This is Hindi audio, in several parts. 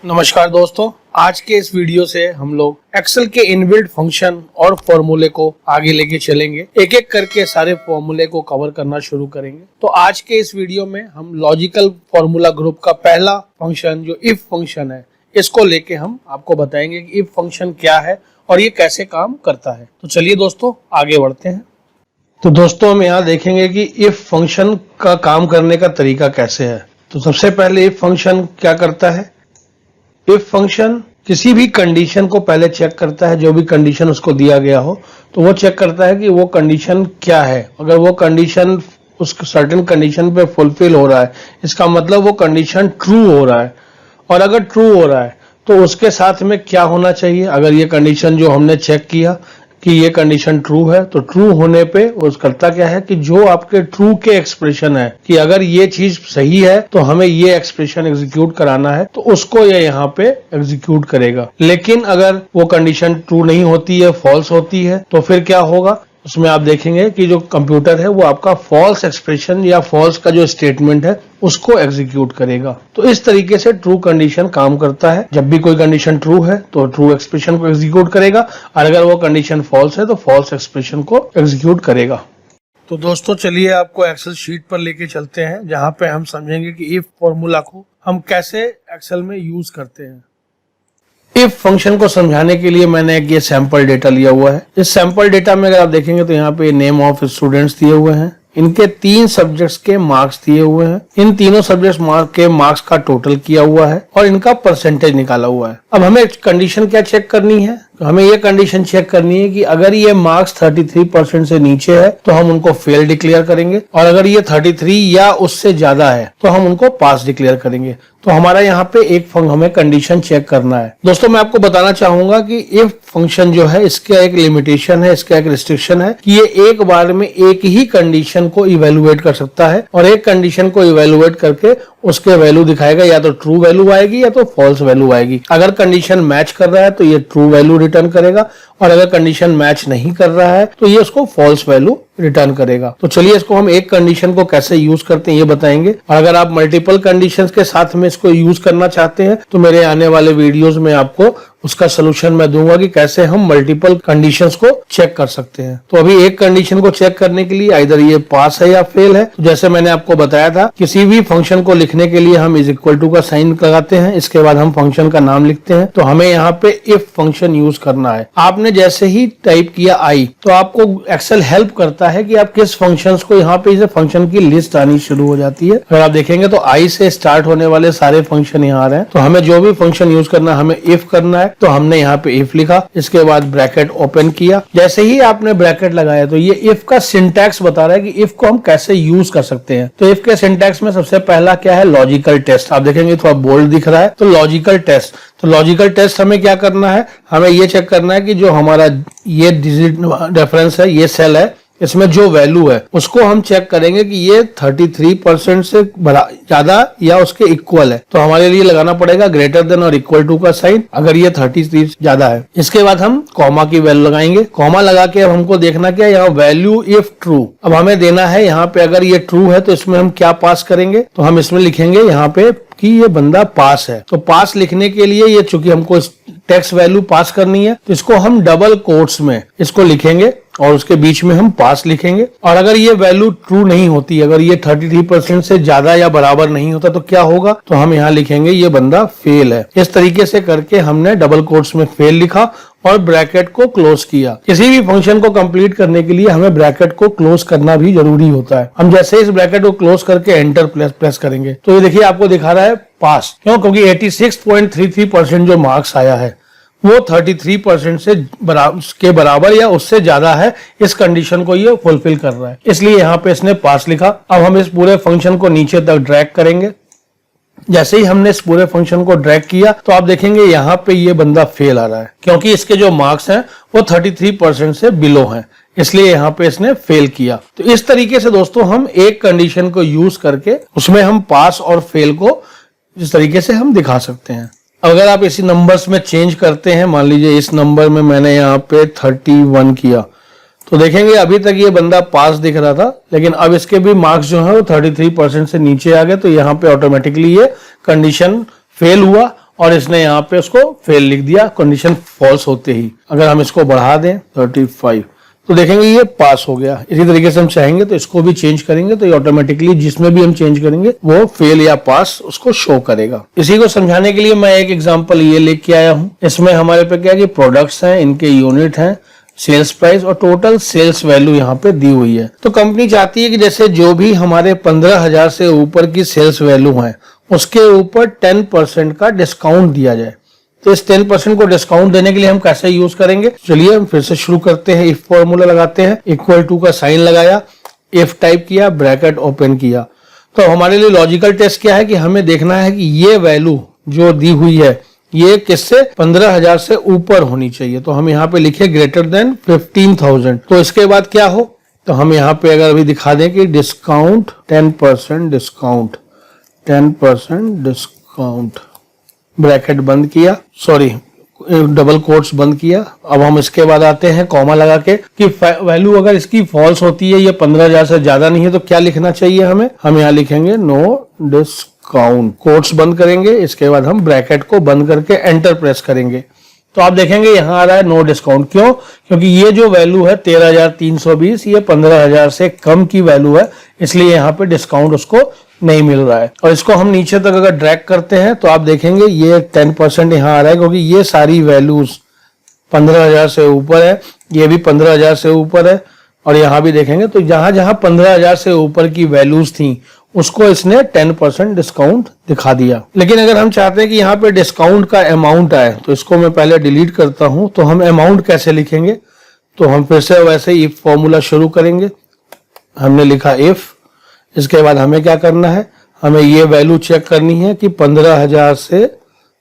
नमस्कार दोस्तों, आज के इस वीडियो से हम लोग एक्सेल के इनबिल्ट फंक्शन और फॉर्मूले को आगे लेके चलेंगे। एक एक करके सारे फॉर्मूले को कवर करना शुरू करेंगे। तो आज के इस वीडियो में हम लॉजिकल फॉर्मूला ग्रुप का पहला फंक्शन जो इफ फंक्शन है, इसको लेके हम आपको बताएंगे कि इफ फंक्शन क्या है और ये कैसे काम करता है। तो चलिए दोस्तों आगे बढ़ते हैं। तो दोस्तों हम यहाँ देखेंगे कि इफ फंक्शन का काम करने का तरीका कैसे है। तो सबसे पहले इफ फंक्शन क्या करता है। इफ फंक्शन किसी भी कंडीशन को पहले चेक करता है, जो भी कंडीशन उसको दिया गया हो तो वो चेक करता है कि वो कंडीशन क्या है। अगर वो कंडीशन उस सर्टेन कंडीशन पे फुलफिल हो रहा है, इसका मतलब वो कंडीशन ट्रू हो रहा है। और अगर ट्रू हो रहा है तो उसके साथ में क्या होना चाहिए। अगर ये कंडीशन जो हमने चेक किया कि ये कंडीशन ट्रू है, तो ट्रू होने पे उस करता क्या है कि जो आपके ट्रू के एक्सप्रेशन है कि अगर ये चीज सही है तो हमें ये एक्सप्रेशन एग्जीक्यूट कराना है, तो उसको ये यहाँ पे एग्जीक्यूट करेगा। लेकिन अगर वो कंडीशन ट्रू नहीं होती है, फॉल्स होती है, तो फिर क्या होगा। उसमें आप देखेंगे कि जो कंप्यूटर है वो आपका फॉल्स एक्सप्रेशन या फॉल्स का जो स्टेटमेंट है उसको एग्जीक्यूट करेगा। तो इस तरीके से ट्रू कंडीशन काम करता है। जब भी कोई कंडीशन ट्रू है तो ट्रू एक्सप्रेशन को एग्जीक्यूट करेगा, और अगर वो कंडीशन फॉल्स है तो फॉल्स एक्सप्रेशन को एग्जीक्यूट करेगा। तो दोस्तों चलिए आपको एक्सेल शीट पर लेके चलते हैं, जहां पे हम समझेंगे कि इफ फॉर्मूला को हम कैसे एक्सेल में यूज करते हैं। इफ फंक्शन को समझाने के लिए मैंने एक ये सैंपल डेटा लिया हुआ है। इस सैंपल डेटा में अगर आप देखेंगे तो यहाँ पे नेम ऑफ स्टूडेंट्स दिए हुए हैं, इनके 3 सब्जेक्ट्स के मार्क्स दिए हुए हैं, इन तीनों सब्जेक्ट्स के मार्क्स का टोटल किया हुआ है और इनका परसेंटेज निकाला हुआ है। अब हमें कंडीशन क्या चेक करनी है, तो हमें ये कंडीशन चेक करनी है कि अगर ये मार्क्स 33% से नीचे है तो हम उनको फेल डिक्लेयर करेंगे, और अगर ये 33 या उससे ज्यादा है तो हम उनको पास डिक्लेयर करेंगे। तो हमारा यहाँ पे हमें कंडीशन चेक करना है। दोस्तों मैं आपको बताना चाहूंगा कि इफ फंक्शन जो है इसका एक लिमिटेशन है, इसका एक रिस्ट्रिक्शन है कि ये एक बार में एक ही कंडीशन को इवेलुएट कर सकता है, और एक कंडीशन को इवेलुएट करके उसके वैल्यू दिखाएगा, या तो ट्रू वैल्यू आएगी या तो फॉल्स वैल्यू आएगी। अगर कंडीशन मैच कर रहा है तो ये ट्रू वैल्यू रिटर्न करेगा, और अगर कंडीशन मैच नहीं कर रहा है तो ये उसको फॉल्स वैल्यू रिटर्न करेगा। तो चलिए इसको हम एक कंडीशन को कैसे यूज करते हैं ये बताएंगे, और अगर आप मल्टीपल कंडीशंस के साथ में इसको यूज करना चाहते हैं तो मेरे आने वाले वीडियोस में आपको उसका सोल्यूशन मैं दूंगा कि कैसे हम मल्टीपल कंडीशंस को चेक कर सकते हैं। तो अभी एक कंडीशन को चेक करने के लिए इधर ये पास है या फेल है। तो जैसे मैंने आपको बताया था, किसी भी फंक्शन को लिखने के लिए हम इज इक्वल टू का साइन लगाते हैं, इसके बाद हम फंक्शन का नाम लिखते हैं। तो हमें यहाँ पे इफ फंक्शन यूज करना है। आपने जैसे ही टाइप किया आई, तो आपको एक्सेल हेल्प करता है कि आप किस फंक्शंस को, यहाँ पे इसे फंक्शन की लिस्ट आनी शुरू हो जाती है। अगर आप देखेंगे तो आई से स्टार्ट होने वाले सारे फंक्शन यहाँ आ रहे हैं। तो हमें जो भी फंक्शन यूज करना है, हमें इफ करना है, तो हमने यहाँ पे इफ लिखा, इसके बाद ब्रैकेट ओपन किया। जैसे ही आपने ब्रैकेट लगाया तो ये इफ का सिंटैक्स बता रहा है कि इफ को हम कैसे यूज कर सकते हैं। तो इफ के सिंटैक्स में सबसे पहला क्या है, लॉजिकल टेस्ट। आप देखेंगे थोड़ा बोल्ड दिख रहा है, तो लॉजिकल टेस्ट। तो लॉजिकल टेस्ट हमें क्या करना है, हमें ये चेक करना है कि जो हमारा ये डिजिट रेफरेंस है, ये सेल है, इसमें जो वैल्यू है उसको हम चेक करेंगे कि ये 33% से ज्यादा या उसके इक्वल है। तो हमारे लिए लगाना पड़ेगा ग्रेटर देन और इक्वल टू का साइन, अगर ये 33 ज्यादा है। इसके बाद हम कॉमा की वैल्यू लगाएंगे। कॉमा लगा के अब हमको देखना क्या है, यहाँ वैल्यू इफ ट्रू। अब हमें देना है यहाँ पे, अगर ये ट्रू है तो इसमें हम क्या पास करेंगे, तो हम इसमें लिखेंगे यहाँ पे कि ये बंदा पास है। तो पास लिखने के लिए ये चूंकि हमको टेक्स्ट वैल्यू पास करनी है, तो इसको हम डबल कोट्स में इसको लिखेंगे और उसके बीच में हम पास लिखेंगे। और अगर ये वैल्यू ट्रू नहीं होती, अगर ये 33% से ज्यादा या बराबर नहीं होता तो क्या होगा, तो हम यहाँ लिखेंगे ये बंदा फेल है। इस तरीके से करके हमने डबल कोट्स में फेल लिखा और ब्रैकेट को क्लोज किया। किसी भी फंक्शन को कंप्लीट करने के लिए हमें ब्रैकेट को क्लोज करना भी जरूरी होता है। हम जैसे इस ब्रैकेट को क्लोज करके एंटर प्रेस करेंगे तो ये देखिए आपको दिखा रहा है पास। क्यों? क्योंकि 86.33% जो मार्क्स आया है वो 33% से के बराबर या उससे ज्यादा है। इस कंडीशन को ये फुलफिल कर रहा है, इसलिए यहाँ पे इसने पास लिखा। अब हम इस पूरे फंक्शन को नीचे तक ड्रैग करेंगे। जैसे ही हमने इस पूरे फंक्शन को ड्रैग किया तो आप देखेंगे यहाँ पे ये बंदा फेल आ रहा है, क्योंकि इसके जो मार्क्स हैं वो 33% से बिलो हैं, इसलिए यहाँ पे इसने फेल किया। तो इस तरीके से दोस्तों हम एक कंडीशन को यूज करके उसमें हम पास और फेल को इस तरीके से हम दिखा सकते हैं। अगर आप इसी नंबर्स में चेंज करते हैं, मान लीजिए इस नंबर में मैंने यहाँ पे 31 किया, तो देखेंगे अभी तक ये बंदा पास दिख रहा था, लेकिन अब इसके भी मार्क्स जो है वो 33% से नीचे आ गए। तो यहाँ पे ऑटोमेटिकली ये कंडीशन फेल हुआ और इसने यहाँ पे उसको फेल लिख दिया कंडीशन फॉल्स होते ही। अगर हम इसको बढ़ा दें 35 तो देखेंगे ये पास हो गया। इसी तरीके से हम चाहेंगे तो इसको भी चेंज करेंगे तो ये ऑटोमेटिकली जिसमें भी हम चेंज करेंगे वो फेल या पास उसको शो करेगा। इसी को समझाने के लिए मैं एक एग्जांपल ये लेके आया हूँ। इसमें हमारे पे क्या है कि प्रोडक्ट्स हैं, इनके यूनिट हैं, सेल्स प्राइस और टोटल सेल्स वैल्यू यहाँ पे दी हुई है। तो कंपनी चाहती है कि जैसे जो भी हमारे 15,000 से ऊपर की सेल्स वैल्यू है उसके ऊपर 10% का डिस्काउंट दिया जाए। तो इस 10% को डिस्काउंट देने के लिए हम कैसे यूज करेंगे, चलिए हम फिर से शुरू करते हैं। इफ फॉर्मूला लगाते हैं, इक्वल टू का साइन लगाया, इफ टाइप किया, ब्रैकेट ओपन किया। तो हमारे लिए लॉजिकल टेस्ट क्या है कि हमें देखना है कि ये वैल्यू जो दी हुई है ये किससे 15,000 से ऊपर होनी चाहिए। तो हम यहाँ पे लिखे ग्रेटर देन 15,000। तो इसके बाद क्या हो, तो हम यहाँ पे अगर अभी दिखा दें कि डिस्काउंट 10% डिस्काउंट, 10% डिस्काउंट, ब्रैकेट बंद किया, सॉरी डबल कोट्स बंद किया। अब हम इसके बाद आते हैं कॉमा लगा के कि वैल्यू अगर इसकी फॉल्स होती है, ये 15,000 से ज्यादा नहीं है तो क्या लिखना चाहिए हमें, हम यहाँ लिखेंगे नो डिस्काउंट, कोट्स बंद करेंगे। इसके बाद हम ब्रैकेट को बंद करके एंटर प्रेस करेंगे तो आप देखेंगे यहाँ आ रहा है नो डिस्काउंट। क्यों? क्योंकि ये जो वैल्यू है 13,320 ये 15,000 से कम की वैल्यू है, इसलिए यहाँ पे डिस्काउंट उसको नहीं मिल रहा है। और इसको हम नीचे तक अगर ड्रैग करते हैं तो आप देखेंगे ये 10% यहाँ आ रहा है क्योंकि ये सारी वैल्यूज 15,000 से ऊपर है, ये भी 15,000 से ऊपर है और यहाँ भी देखेंगे तो जहां जहां 15,000 से ऊपर की वैल्यूज थी उसको इसने 10% डिस्काउंट दिखा दिया। लेकिन अगर हम चाहते हैं कि यहाँ पे डिस्काउंट का अमाउंट आए तो इसको मैं पहले डिलीट करता हूं। तो हम अमाउंट कैसे लिखेंगे, तो हम फिर से वैसे ही इफ फॉर्मूला शुरू करेंगे। हमने लिखा इफ, इसके बाद हमें क्या करना है, हमें ये वैल्यू चेक करनी है कि 15,000 से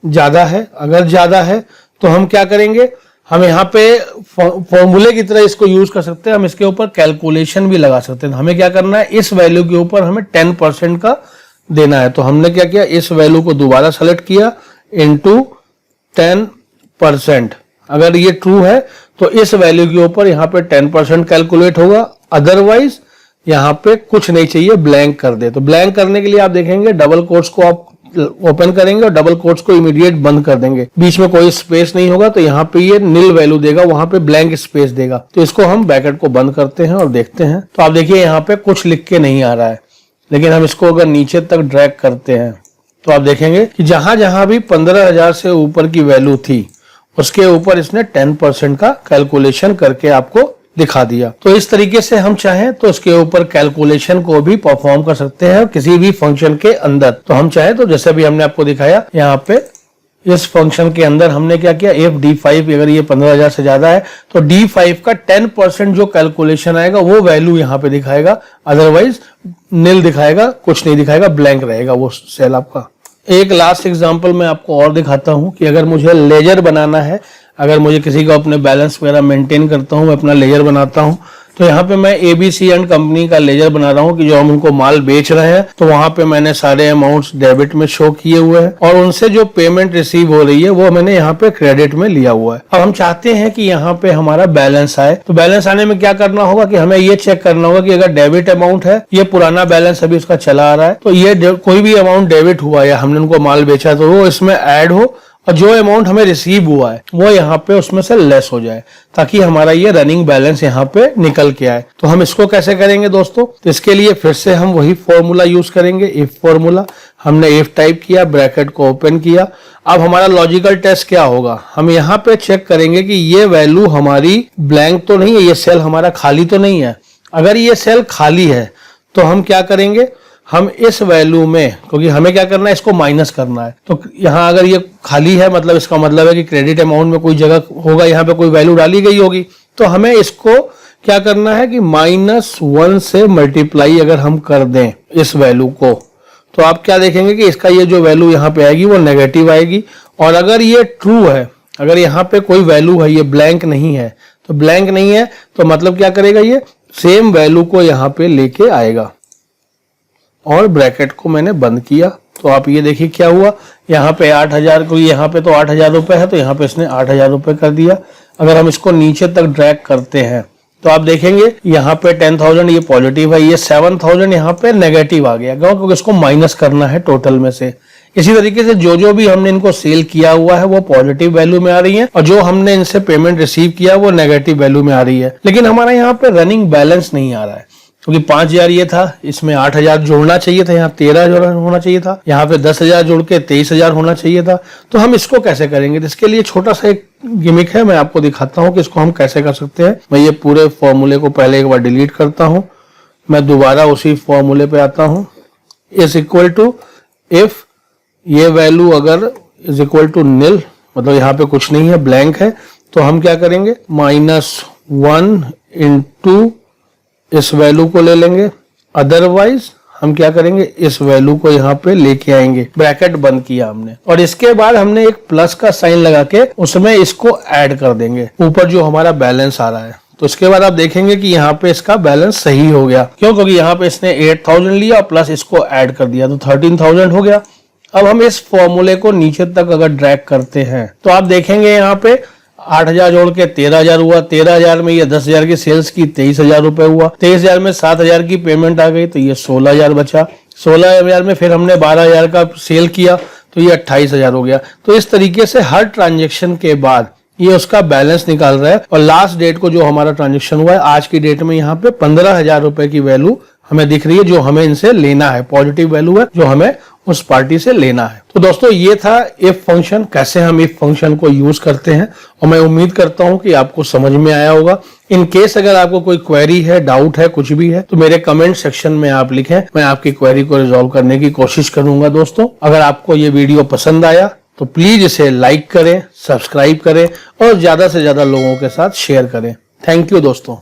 ज्यादा है। अगर ज्यादा है तो हम क्या करेंगे, हम यहाँ पे फॉर्मूले की तरह इसको यूज कर सकते हैं, हम इसके ऊपर कैलकुलेशन भी लगा सकते हैं। हमें क्या करना है, इस वैल्यू के ऊपर हमें 10% का देना है। तो हमने क्या किया, इस वैल्यू को दोबारा सेलेक्ट किया इनटू 10%। अगर ये ट्रू है तो इस वैल्यू के ऊपर यहाँ पे 10% कैलकुलेट होगा, अदरवाइज यहाँ पे कुछ नहीं चाहिए, ब्लैंक कर दे। तो ब्लैंक करने के लिए आप देखेंगे डबल कोट्स को आप ओपन करेंगे और डबल कोट्स को इमीडिएट बंद कर देंगे, बीच में कोई स्पेस नहीं होगा तो यहाँ पे ये नील वैल्यू देगा, वहां पे ब्लैंक स्पेस देगा। तो इसको हम ब्रैकेट को बंद करते हैं और देखते हैं तो आप देखिए यहाँ पे कुछ लिख के नहीं आ रहा है। लेकिन हम इसको अगर नीचे तक ड्रैग करते हैं तो आप देखेंगे कि जहां जहां भी 15,000 से ऊपर की वैल्यू थी उसके ऊपर इसने 10% का कैलकुलेशन करके आपको दिखा दिया। तो इस तरीके से हम चाहें तो इसके ऊपर कैलकुलेशन को भी परफॉर्म कर सकते हैं किसी भी फंक्शन के अंदर। तो हम चाहें तो जैसे भी हमने आपको दिखाया यहाँ पे इस फंक्शन के अंदर हमने क्या किया, इफ D5 अगर ये 15,000 से ज्यादा है तो D5 का 10% जो कैलकुलेशन आएगा वो वैल्यू यहाँ पे दिखाएगा, अदरवाइज नील दिखाएगा, कुछ नहीं दिखाएगा, ब्लैंक रहेगा वो सेल आपका। एक लास्ट एग्जांपल मैं आपको और दिखाता हूं कि अगर मुझे लेजर बनाना है, अगर मुझे किसी का अपने बैलेंस वगैरह मेंटेन करता हूं, मैं अपना लेजर बनाता हूं, तो यहाँ पे मैं ABC एंड कंपनी का लेजर बना रहा हूँ कि जो हम उनको माल बेच रहे हैं तो वहां पे मैंने सारे अमाउंट्स डेबिट में शो किए हुए हैं और उनसे जो पेमेंट रिसीव हो रही है वो मैंने यहाँ पे क्रेडिट में लिया हुआ है। अब हम चाहते हैं कि यहाँ पे हमारा बैलेंस आए, तो बैलेंस आने में क्या करना होगा कि हमें ये चेक करना होगा कि अगर डेबिट अमाउंट है, ये पुराना बैलेंस अभी उसका चला आ रहा है, तो ये कोई भी अमाउंट डेबिट हुआ या हमने उनको माल बेचा तो वो इसमें ऐड हो और जो अमाउंट हमें रिसीव हुआ है वो यहाँ पे उसमें से लेस हो जाए ताकि हमारा ये रनिंग बैलेंस यहाँ पे निकल के आए। तो हम इसको कैसे करेंगे दोस्तों, तो इसके लिए फिर से हम वही फॉर्मूला यूज करेंगे, इफ फॉर्मूला। हमने इफ टाइप किया, ब्रैकेट को ओपन किया। अब हमारा लॉजिकल टेस्ट क्या होगा, हम यहाँ पे चेक करेंगे कि ये वैल्यू हमारी ब्लैंक तो नहीं है, ये सेल हमारा खाली तो नहीं है। अगर ये सेल खाली है तो हम क्या करेंगे, हम इस वैल्यू में, क्योंकि हमें क्या करना है, इसको माइनस करना है, तो यहाँ अगर ये खाली है मतलब इसका मतलब है कि क्रेडिट अमाउंट में कोई जगह होगा, यहाँ पे कोई वैल्यू डाली गई होगी, तो हमें इसको क्या करना है कि -1 से मल्टीप्लाई अगर हम कर दें इस वैल्यू को तो आप क्या देखेंगे कि इसका ये जो वैल्यू यहाँ पे आएगी वो नेगेटिव आएगी। और अगर ये ट्रू है, अगर यहाँ पे कोई वैल्यू है, ये ब्लैंक नहीं है, तो ब्लैंक नहीं है तो मतलब क्या करेगा, ये सेम वैल्यू को यहाँ पे लेके आएगा। और ब्रैकेट को मैंने बंद किया तो आप ये देखिए क्या हुआ, यहाँ पे 8,000 को, यहाँ पे तो 8,000 रुपए है तो यहाँ पे इसने 8,000 रुपए कर दिया। अगर हम इसको नीचे तक ड्रैग करते हैं तो आप देखेंगे यहाँ पे 10,000 ये पॉजिटिव है, ये 7,000 यहाँ पे नेगेटिव आ गया क्योंकि इसको माइनस करना है टोटल में से। इसी तरीके से जो भी हमने इनको सेल किया हुआ है वो पॉजिटिव वैल्यू में आ रही है और जो हमने इनसे पेमेंट रिसीव किया वो नेगेटिव वैल्यू में आ रही है। लेकिन हमारा यहाँ पे रनिंग बैलेंस नहीं आ रहा है, क्योंकि 5,000 ये था, इसमें 8,000 जोड़ना चाहिए था, यहाँ 13,000 होना चाहिए था, यहाँ पे 10,000 जोड़ के 23,000 होना चाहिए था। तो हम इसको कैसे करेंगे? तो इसके लिए छोटा सा एक गिमिक है, मैं आपको दिखाता हूँ कि इसको हम कैसे कर सकते हैं। मैं ये पूरे फॉर्मूले को पहले एक बार डिलीट करता हूँ, मैं दोबारा उसी फॉर्मूले पे आता हूँ। इज इक्वल टू इफ ये वैल्यू अगर इज इक्वल टू नील, मतलब यहाँ पे कुछ नहीं है, ब्लैंक है, तो हम क्या करेंगे? -1 इंटू इस वैल्यू को ले लेंगे, अदरवाइज हम क्या करेंगे? इस वैल्यू को यहाँ पे लेके आएंगे। ब्रैकेट बंद किया हमने और इसके बाद हमने एक प्लस का साइन लगा के उसमें इसको ऐड कर देंगे ऊपर जो हमारा बैलेंस आ रहा है। तो इसके बाद आप देखेंगे कि यहाँ पे इसका बैलेंस सही हो गया। क्यों? क्योंकि यहाँ पे इसने 8,000 लिया प्लस इसको ऐड कर दिया तो 13,000 हो गया। अब हम इस फॉर्मूले को नीचे तक अगर ड्रैग करते हैं तो आप देखेंगे यहाँ पे 8,000 जोड़ के 13,000 हुआ, 13,000 में ये 10,000 की सेल्स की 23,000 रुपए हुआ, 23,000 में 7,000 की पेमेंट आ गई तो ये 16,000 बचा, 16,000 में फिर हमने 12,000 का सेल किया तो ये 28,000 हो गया। तो इस तरीके से हर ट्रांजेक्शन के बाद ये उसका बैलेंस निकाल रहा है और लास्ट डेट को जो हमारा ट्रांजेक्शन हुआ है आज की डेट में यहाँ पे 15,000 रुपए की वैल्यू हमें दिख रही है जो हमें इनसे लेना है, पॉजिटिव वैल्यू है जो हमें उस पार्टी से लेना है। तो दोस्तों ये था इफ फंक्शन, कैसे हम इफ फंक्शन को यूज करते हैं और मैं उम्मीद करता हूं कि आपको समझ में आया होगा। इन केस अगर आपको कोई क्वेरी है, डाउट है, कुछ भी है तो मेरे कमेंट सेक्शन में आप लिखें, मैं आपकी क्वेरी को रिजॉल्व करने की कोशिश करूंगा। दोस्तों अगर आपको ये वीडियो पसंद आया तो प्लीज इसे लाइक करें, सब्सक्राइब करें और ज्यादा से ज्यादा लोगों के साथ शेयर करें। थैंक यू दोस्तों।